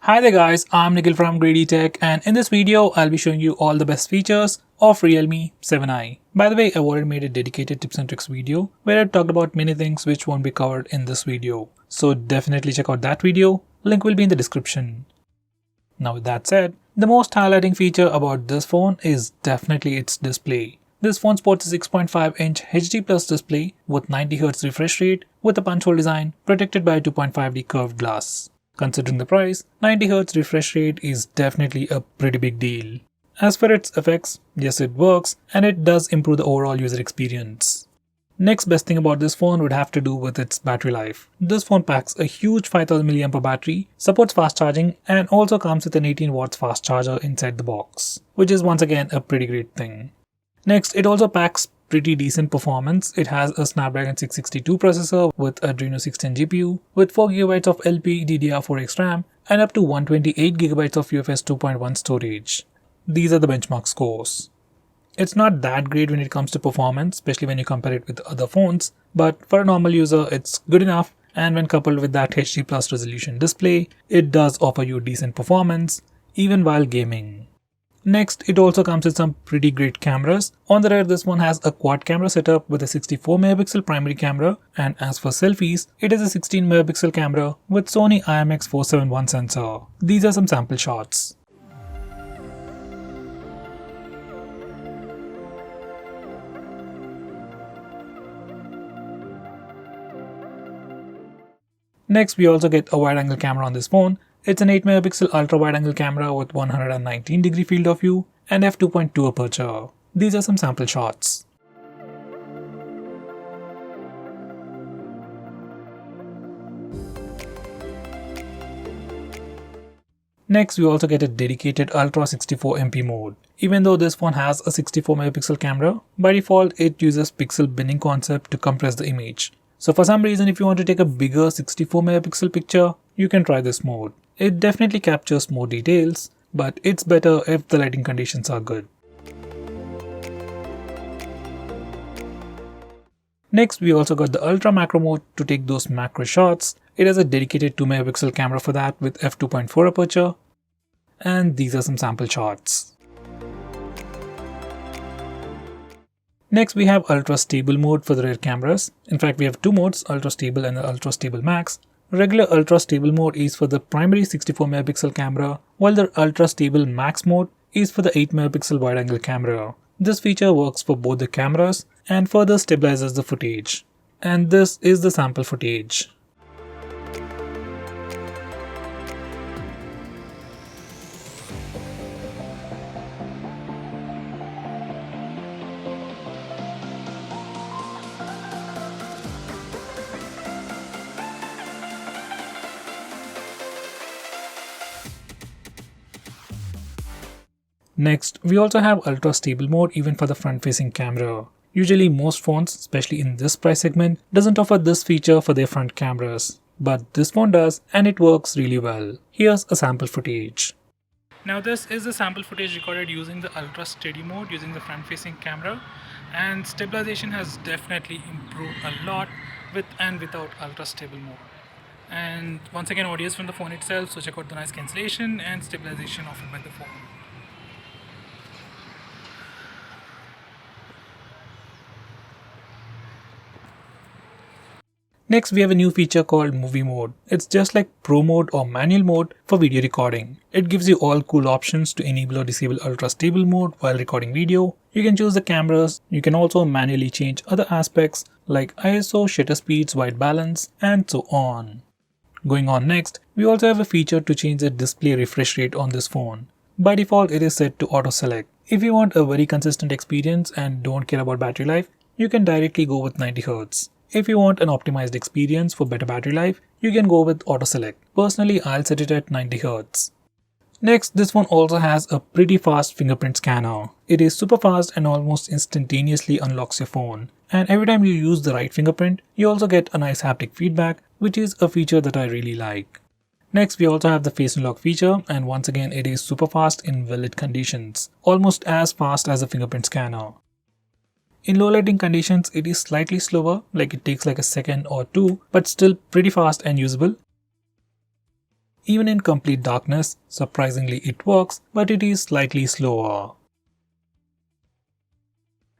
Hi there guys, I'm Nikhil from Greedy Tech, and in this video I'll be showing you all the best features of Realme 7i. By the way, I've already made a dedicated tips and tricks video where I've talked about many things which won't be covered in this video. So definitely check out that video, link will be in the description. Now with that said, the most highlighting feature about this phone is definitely its display. This phone sports a 6.5-inch HD Plus display with 90Hz refresh rate with a punch-hole design protected by a 2.5D curved glass. Considering the price, 90Hz refresh rate is definitely a pretty big deal. As for its effects, yes it works and it does improve the overall user experience. Next best thing about this phone would have to do with its battery life. This phone packs a huge 5000 mAh battery, supports fast charging and also comes with an 18 watts fast charger inside the box, which is once again a pretty great thing. Next, it also packs pretty decent performance. It has a Snapdragon 662 processor with Adreno 610 GPU with 4GB of LPDDR4X RAM and up to 128GB of UFS 2.1 storage. These are the benchmark scores. It's not that great when it comes to performance, especially when you compare it with other phones, but for a normal user it's good enough, and when coupled with that HD Plus resolution display, it does offer you decent performance even while gaming. Next, it also comes with some pretty great cameras. On the rear, this one has a quad camera setup with a 64MP primary camera, and as for selfies, it is a 16MP camera with Sony IMX471 sensor. These are some sample shots. Next, we also get a wide-angle camera on this phone. It's an 8MP ultra wide-angle camera with 119° field of view and f2.2 aperture. These are some sample shots. Next, we also get a dedicated Ultra 64MP mode. Even though this phone has a 64MP camera, by default it uses pixel binning concept to compress the image. So for some reason, if you want to take a bigger 64MP picture, you can try this mode. It definitely captures more details, but it's better if the lighting conditions are good. Next, we also got the Ultra Macro mode to take those macro shots. It has a dedicated 2MP camera for that with f2.4 aperture, and these are some sample shots. Next, we have Ultra Stable mode for the rear cameras. In fact, we have two modes, Ultra Stable and the Ultra Stable Max. Regular Ultra Stable mode is for the primary 64MP camera, while the Ultra Stable Max mode is for the 8MP wide-angle camera. This feature works for both the cameras and further stabilizes the footage. And this is the sample footage. Next, we also have Ultra Stable mode even for the front-facing camera. Usually most phones, especially in this price segment, doesn't offer this feature for their front cameras. But this phone does, and it works really well. Here's a sample footage. Now this is the sample footage recorded using the Ultra Steady mode using the front-facing camera, and stabilization has definitely improved a lot with and without Ultra Stable mode. And once again, audio is from the phone itself, so check out the noise cancellation and stabilization offered by the phone. Next, we have a new feature called Movie Mode. It's just like Pro Mode or Manual Mode for video recording. It gives you all cool options to enable or disable Ultra Stable mode while recording video. You can choose the cameras. You can also manually change other aspects like ISO, shutter speeds, white balance, and so on. Going on next, we also have a feature to change the display refresh rate on this phone. By default, it is set to auto select. If you want a very consistent experience and don't care about battery life, you can directly go with 90Hz. If you want an optimized experience for better battery life, you can go with auto select. Personally, I'll set it at 90Hz. Next, this one also has a pretty fast fingerprint scanner. It is super fast and almost instantaneously unlocks your phone. And every time you use the right fingerprint, you also get a nice haptic feedback, which is a feature that I really like. Next, we also have the face unlock feature, and once again it is super fast in well-lit conditions, almost as fast as a fingerprint scanner. In low lighting conditions, it is slightly slower, like it takes like a second or two, but still pretty fast and usable. Even in complete darkness, surprisingly it works, but it is slightly slower.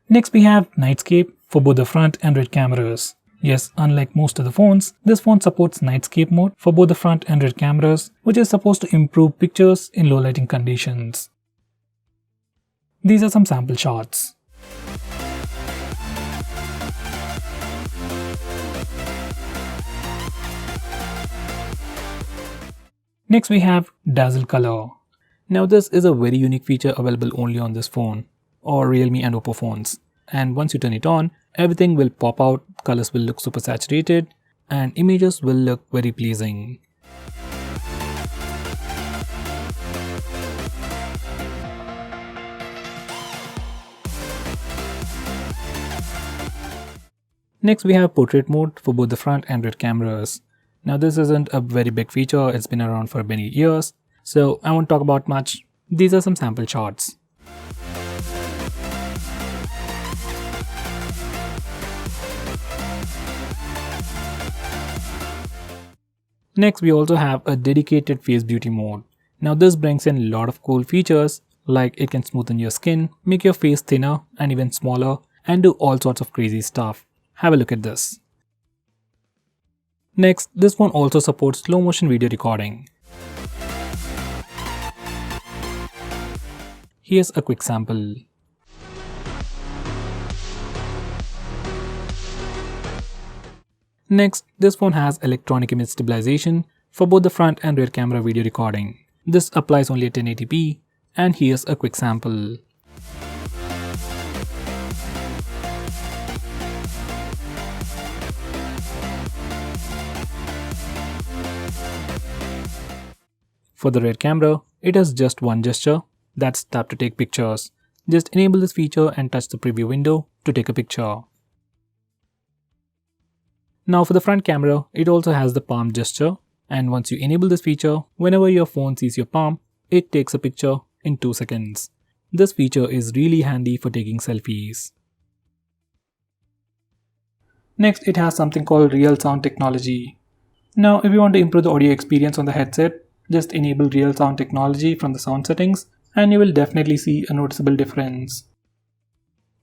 Next we have Nightscape for both the front and rear cameras. Yes, unlike most of the phones, this phone supports Nightscape mode for both the front and rear cameras, which is supposed to improve pictures in low lighting conditions. These are some sample shots. Next we have Dazzle Color. Now this is a very unique feature available only on this phone or Realme and Oppo phones. And once you turn it on, everything will pop out, colors will look super saturated, and images will look very pleasing. Next we have Portrait mode for both the front and rear cameras. Now this isn't a very big feature, it's been around for many years, so I won't talk about much. These are some sample shots. Next we also have a dedicated face beauty mode. Now this brings in a lot of cool features like it can smoothen your skin, make your face thinner and even smaller, and do all sorts of crazy stuff. Have a look at this. Next, this phone also supports slow motion video recording. Here's a quick sample. Next, this phone has electronic image stabilization for both the front and rear camera video recording. This applies only at 1080p, and here's a quick sample. For the rear camera, it has just one gesture, that's tap to take pictures. Just enable this feature and touch the preview window to take a picture. Now for the front camera, it also has the palm gesture, and once you enable this feature, whenever your phone sees your palm, it takes a picture in 2 seconds. This feature is really handy for taking selfies. Next, it has something called real sound technology. Now if you want to improve the audio experience on the headset, just enable real sound technology from the sound settings and you will definitely see a noticeable difference.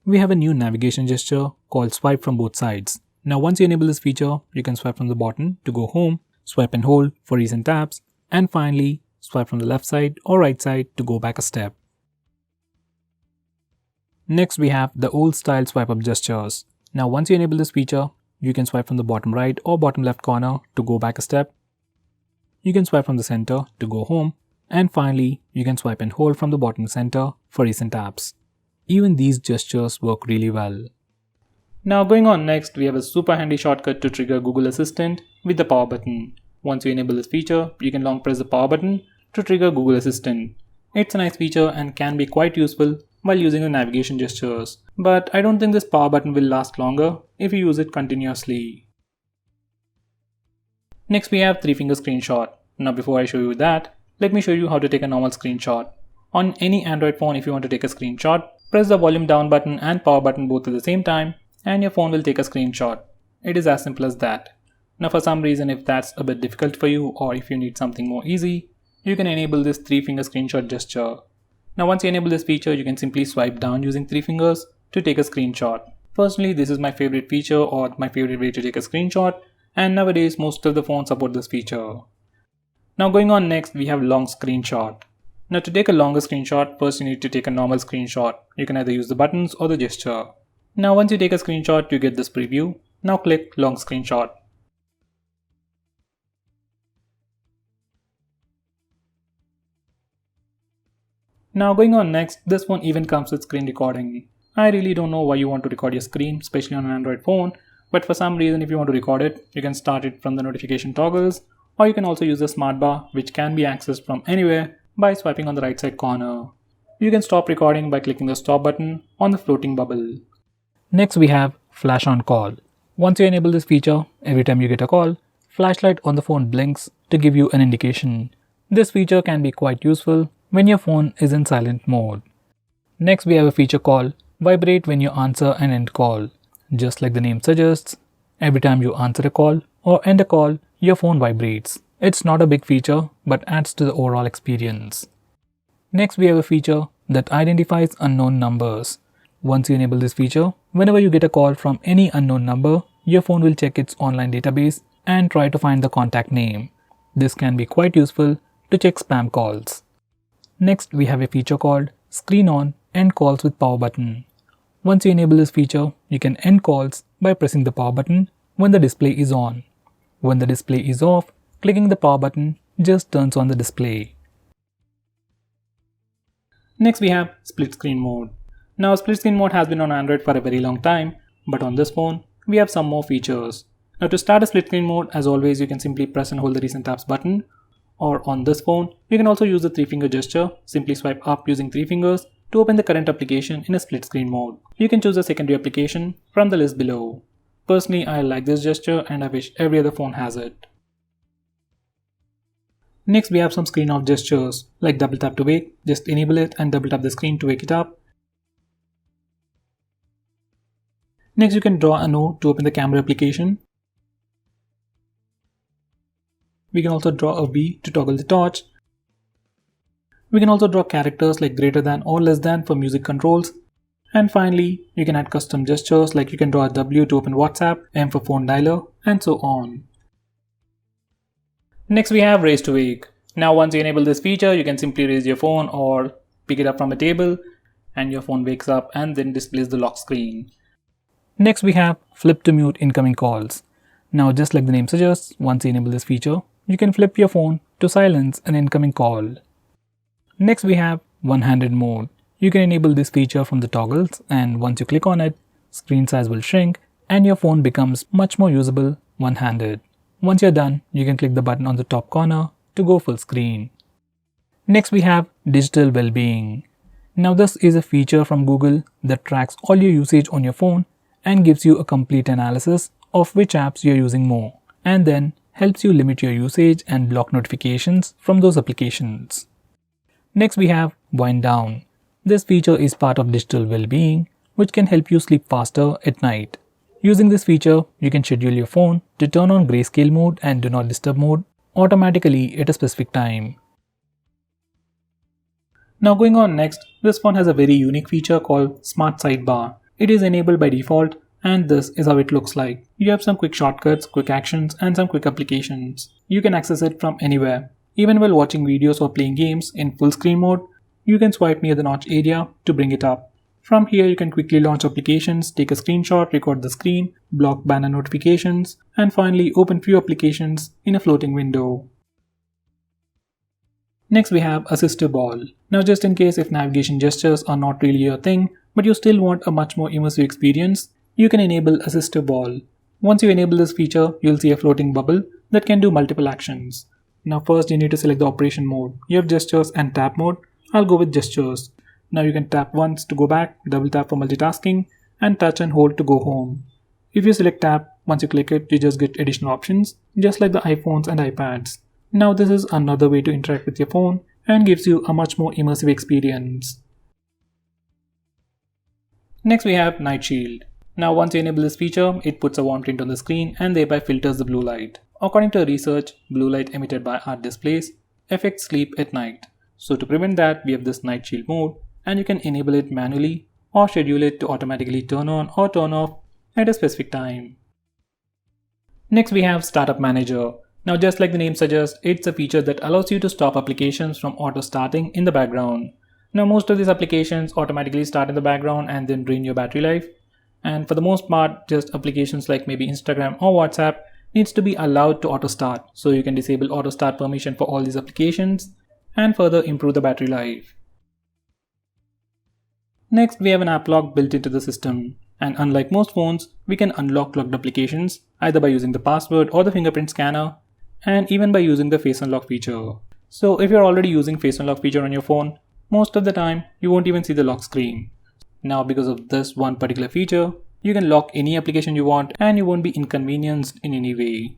We have a new navigation gesture called swipe from both sides. Now once you enable this feature, you can swipe from the bottom to go home, swipe and hold for recent taps, and finally swipe from the left side or right side to go back a step. Next we have the old style swipe up gestures. Now once you enable this feature, you can swipe from the bottom right or bottom left corner to go back a step. You can swipe from the center to go home, and finally, you can swipe and hold from the bottom center for recent taps. Even these gestures work really well. Now going on next, we have a super handy shortcut to trigger Google Assistant with the power button. Once you enable this feature, you can long press the power button to trigger Google Assistant. It's a nice feature and can be quite useful while using the navigation gestures, but I don't think this power button will last longer if you use it continuously. Next we have 3-finger screenshot. Now before I show you that, let me show you how to take a normal screenshot. On any Android phone, if you want to take a screenshot, press the volume down button and power button both at the same time and your phone will take a screenshot. It is as simple as that. Now for some reason, if that's a bit difficult for you or if you need something more easy, you can enable this 3-finger screenshot gesture. Now once you enable this feature, you can simply swipe down using 3 fingers to take a screenshot. Personally, this is my favorite feature or my favorite way to take a screenshot, and nowadays most of the phones support this feature. Now going on next, we have long screenshot. Now to take a longer screenshot, first you need to take a normal screenshot. You can either use the buttons or the gesture. Now once you take a screenshot, you get this preview. Now click long screenshot. Now going on next, this one even comes with screen recording. I really don't know why you want to record your screen, especially on an Android phone, but for some reason if you want to record it, you can start it from the notification toggles, or you can also use the smart bar, which can be accessed from anywhere by swiping on the right side corner. You can stop recording by clicking the stop button on the floating bubble. Next we have flash on call. Once you enable this feature, every time you get a call, flashlight on the phone blinks to give you an indication. This feature can be quite useful when your phone is in silent mode. Next we have a feature called vibrate when you answer an end call. Just like the name suggests, every time you answer a call or end a call, your phone vibrates. It's not a big feature, but adds to the overall experience. Next, we have a feature that identifies unknown numbers. Once you enable this feature, whenever you get a call from any unknown number, your phone will check its online database and try to find the contact name. This can be quite useful to check spam calls. Next, we have a feature called Screen On End Calls with Power Button. Once you enable this feature, you can end calls by pressing the power button when the display is on. When the display is off, clicking the power button just turns on the display. Next, we have split screen mode. Now, split screen mode has been on Android for a very long time, but on this phone, we have some more features. Now, to start a split screen mode, as always, you can simply press and hold the recent apps button. Or on this phone, you can also use the 3-finger gesture. Simply swipe up using 3 fingers to open the current application in a split screen mode. You can choose a secondary application from the list below. Personally, I like this gesture and I wish every other phone has it. Next, we have some screen off gestures like double tap to wake. Just enable it and double tap the screen to wake it up. Next, you can draw a note to open the camera application. We can also draw a V to toggle the torch. We can also draw characters like greater than or less than for music controls. And finally, you can add custom gestures like you can draw a W to open WhatsApp, M for phone dialer, and so on. Next, we have raise to wake. Now, once you enable this feature, you can simply raise your phone or pick it up from a table and your phone wakes up and then displays the lock screen. Next, we have flip to mute incoming calls. Now, just like the name suggests, once you enable this feature, you can flip your phone to silence an incoming call. Next, we have one-handed mode. You can enable this feature from the toggles, and once you click on it, screen size will shrink and your phone becomes much more usable one-handed. Once you're done, you can click the button on the top corner to go full screen. Next, we have digital well-being. Now, this is a feature from Google that tracks all your usage on your phone and gives you a complete analysis of which apps you're using more, and then helps you limit your usage and block notifications from those applications. Next, we have wind down. This feature is part of digital well-being, which can help you sleep faster at night. Using this feature, you can schedule your phone to turn on grayscale mode and do not disturb mode automatically at a specific time. Now, going on next, this phone has a very unique feature called Smart Sidebar. It is enabled by default, and this is how it looks like. You have some quick shortcuts, quick actions, and some quick applications. You can access it from anywhere. Even while watching videos or playing games in full screen mode, you can swipe near the notch area to bring it up. From here, you can quickly launch applications, take a screenshot, record the screen, block banner notifications, and finally open few applications in a floating window. Next, we have Assistive Ball. Now, just in case if navigation gestures are not really your thing, but you still want a much more immersive experience, you can enable Assistive Ball. Once you enable this feature, you'll see a floating bubble that can do multiple actions. Now, first you need to select the operation mode. You have gestures and tap mode. I'll go with gestures. Now you can tap once to go back, double tap for multitasking, and touch and hold to go home. If you select tap, once you click it, you just get additional options, just like the iPhones and iPads. Now this is another way to interact with your phone and gives you a much more immersive experience. Next, we have Night Shield. Now once you enable this feature, it puts a warm tint on the screen and thereby filters the blue light. According to research, blue light emitted by our displays affects sleep at night. So to prevent that, we have this Night Shield mode, and you can enable it manually or schedule it to automatically turn on or turn off at a specific time. Next, we have Startup Manager. Now, just like the name suggests, it's a feature that allows you to stop applications from auto starting in the background. Now, most of these applications automatically start in the background and then drain your battery life. And for the most part, just applications like maybe Instagram or WhatsApp needs to be allowed to auto start. So you can disable auto start permission for all these applications and further improve the battery life. Next, we have an app lock built into the system, and unlike most phones, we can unlock locked applications either by using the password or the fingerprint scanner, and even by using the face unlock feature. So if you're already using face unlock feature on your phone, most of the time you won't even see the lock screen. Now, because of this one particular feature, you can lock any application you want and you won't be inconvenienced in any way.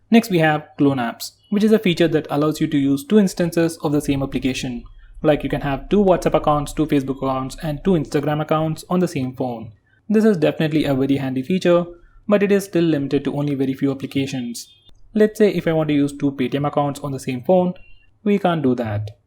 Next, we have Clone Apps, which is a feature that allows you to use 2 instances of the same application. Like you can have 2 WhatsApp accounts, 2 Facebook accounts, and 2 Instagram accounts on the same phone. This is definitely a very handy feature, but it is still limited to only very few applications. Let's say if I want to use two Paytm accounts on the same phone, we can't do that.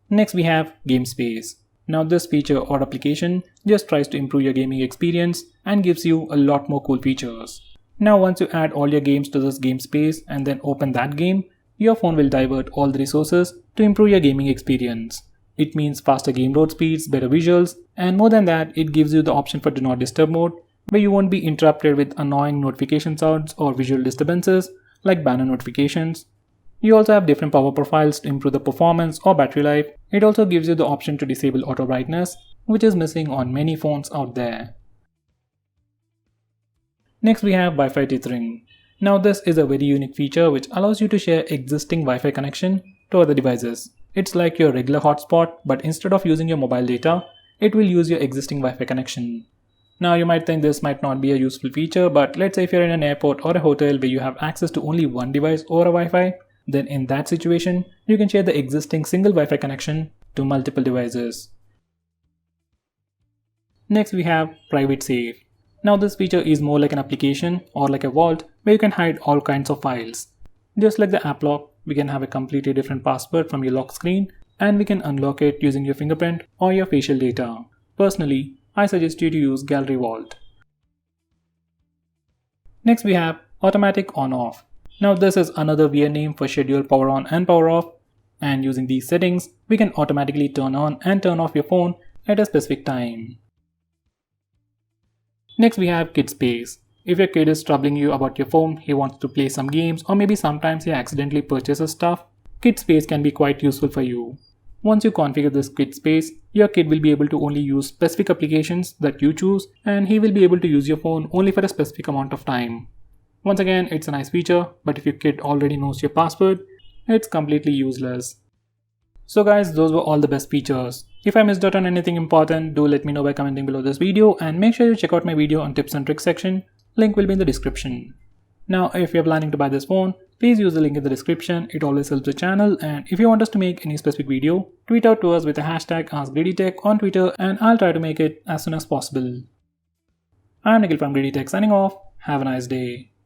Next we have GameSpace. Now this feature or application just tries to improve your gaming experience and gives you a lot more cool features. Now once you add all your games to this GameSpace and then open that game, your phone will divert all the resources to improve your gaming experience. It means faster game load speeds, better visuals, and more than that, it gives you the option for Do Not Disturb mode, where you won't be interrupted with annoying notification sounds or visual disturbances like banner notifications. You also have different power profiles to improve the performance or battery life. It also gives you the option to disable auto brightness, which is missing on many phones out there. Next we have Wi-Fi tethering. Now this is a very unique feature which allows you to share existing Wi-Fi connection to other devices. It's like your regular hotspot, but instead of using your mobile data, it will use your existing Wi-Fi connection. Now you might think this might not be a useful feature, but let's say if you're in an airport or a hotel where you have access to only one device or a Wi-Fi, then in that situation, you can share the existing single Wi-Fi connection to multiple devices. Next we have Private Safe. Now this feature is more like an application or like a vault where you can hide all kinds of files. Just like the app lock, we can have a completely different password from your lock screen and we can unlock it using your fingerprint or your facial data. Personally, I suggest you to use Gallery Vault. Next we have Automatic On-Off. Now this is another weird name for schedule power on and power off, and using these settings, we can automatically turn on and turn off your phone at a specific time. Next we have Kid Space. If your kid is troubling you about your phone, he wants to play some games or maybe sometimes he accidentally purchases stuff, Kid Space can be quite useful for you. Once you configure this Kid Space, your kid will be able to only use specific applications that you choose and he will be able to use your phone only for a specific amount of time. Once again, it's a nice feature, but if your kid already knows your password, it's completely useless. So guys, those were all the best features. If I missed out on anything important, do let me know by commenting below this video and make sure you check out my video on tips and tricks section. Link will be in the description. Now, if you're planning to buy this phone, please use the link in the description. It always helps the channel, and if you want us to make any specific video, tweet out to us with the hashtag AskGreedyTech on Twitter and I'll try to make it as soon as possible. I'm Nikhil from GreedyTech signing off. Have a nice day.